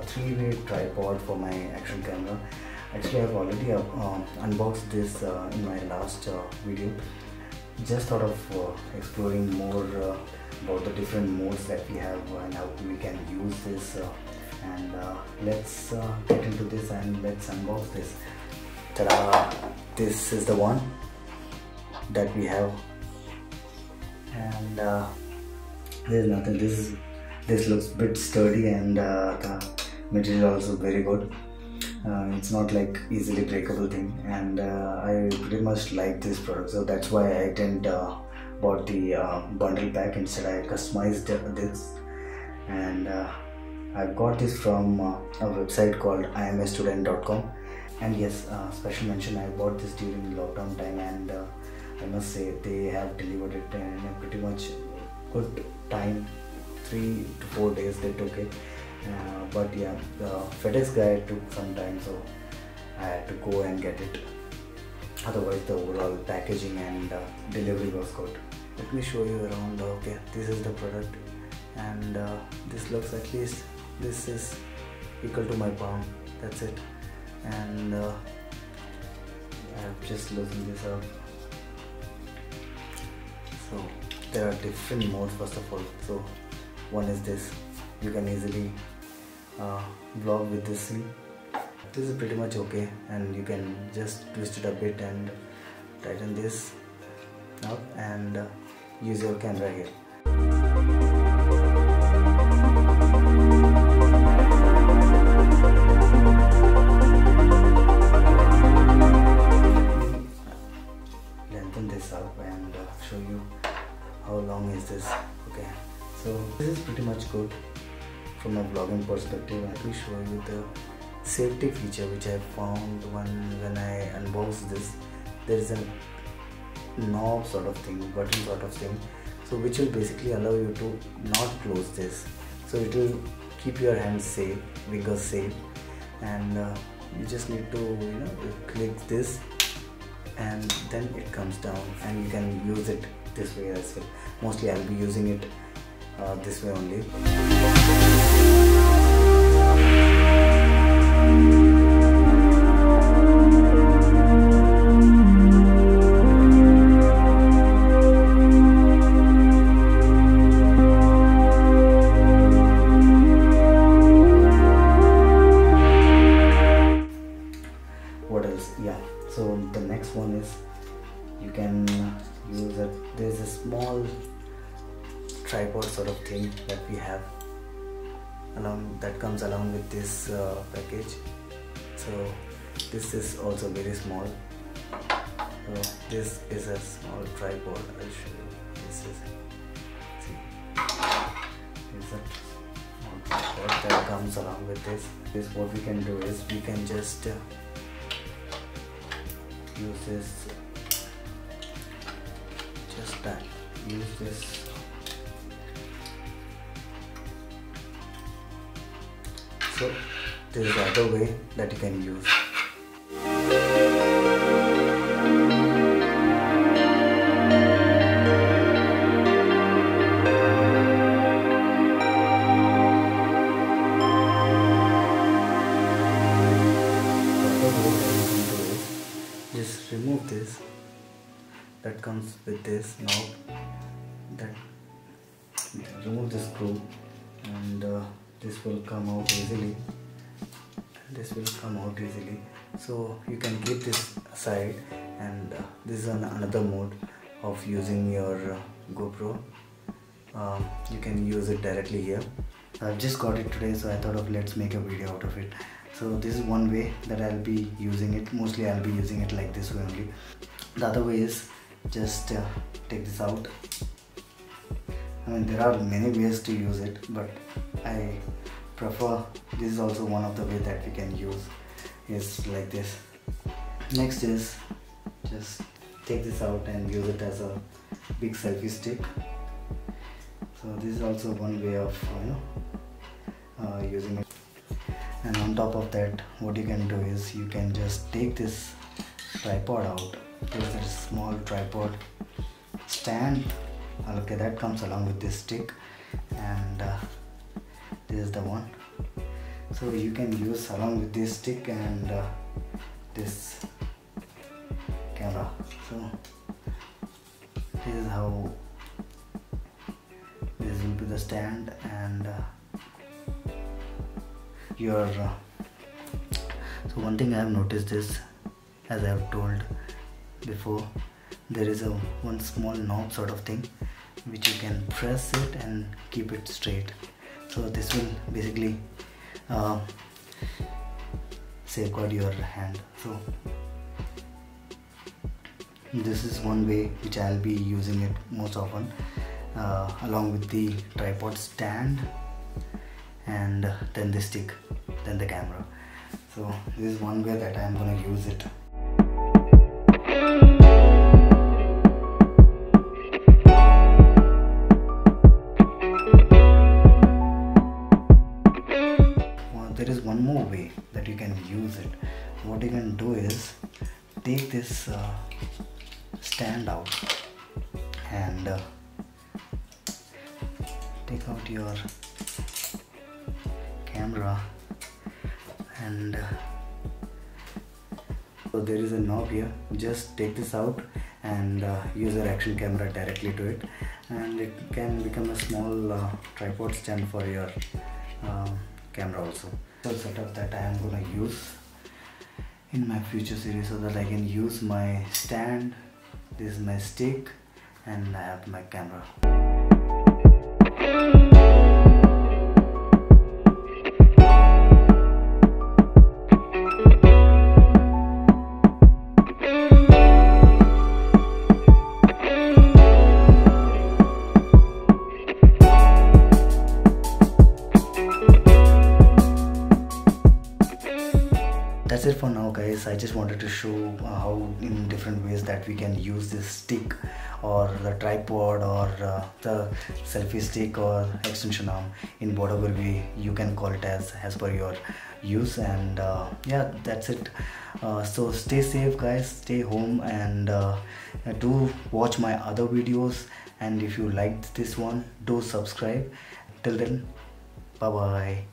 three-way tripod for my action camera. Actually, I've already unboxed this in my last video. Just thought of exploring more about the different modes that we have and how we can use this. And let's get into this and let's unbox this. Ta-da! This is the one that we have, and there's nothing. This looks a bit sturdy, and the material also very good. It's not like easily breakable thing, and I pretty much like this product, so that's why I didn't bought the bundle pack. Instead, I customized this, and I got this from a website called imstudent.com. And yes, special mention, I bought this during lockdown time, and I must say they have delivered it in a pretty much good time. 3 to 4 days they took it, but yeah, the FedEx guy took some time, so I had to go and get it. Otherwise the overall packaging and delivery was good. Let me show you around. Okay, this is the product, and this looks, at least this is equal to my palm. That's it. And I'm just looking this up. So there are different modes. First of all, so one is this. You can easily vlog with this thing. This is pretty much okay, and you can just twist it a bit and tighten this up and use your camera here. Lengthen this up and show you how long is this. Okay, so this is pretty much good from a vlogging perspective. Let me show you the safety feature which I found when I unboxed this. There is a knob sort of thing, button sort of thing, so which will basically allow you to not close this. So it will keep your hands safe, fingers safe, and you just need to click this, and then it comes down, and you can use it this way as well. Mostly I'll be using it this way only. What else? Yeah, so the next one is you can use it. There's a small tripod sort of thing that we have that comes along with this package. So this is also very small. So this is a small tripod. I'll show you. This is, see, is a small tripod that comes along with this. What we can do is we can just use this, just that, use this. So this is the other way that you can use. Just remove this that comes with this knob. That remove the screw, and this will come out easily. This will come out easily. So you can keep this aside, and this is another mode of using your GoPro. You can use it directly here. I've just got it today, so I thought of let's make a video out of it. So this is one way that I'll be using it. Mostly I'll be using it like this way only. The other way is just take this out. I mean, there are many ways to use it, but I prefer, this is also one of the way that we can use, is like this. Next is just take this out and use it as a big selfie stick. So this is also one way of using it. And on top of that, what you can do is you can just take this tripod out. There's a small tripod stand. Okay, that comes along with this stick, and this is the one. So you can use along with this stick and this camera. So this is how this will be the stand, and your so one thing I have noticed is, as I have told before, there is a one small knob sort of thing which you can press it and keep it straight. So this will basically safeguard your hand. So this is one way which I'll be using it most often, along with the tripod stand and then the stick, then the camera. So this is one way that I'm gonna use it. There is one more way that you can use it. What you can do is take this stand out and take out your camera, and so there is a knob here. Just take this out and use your action camera directly to it, and it can become a small tripod stand for your camera also. So setup that I am gonna use in my future series, so that I can use my stand, this is my stick, and I have my camera. That's it for now, guys. I just wanted to show how in different ways that we can use this stick or the tripod or the selfie stick or extension arm in whatever way you can call it as per your use. And yeah, that's it. So stay safe, guys, stay home, and do watch my other videos, and if you liked this one, do subscribe. Till then, bye bye.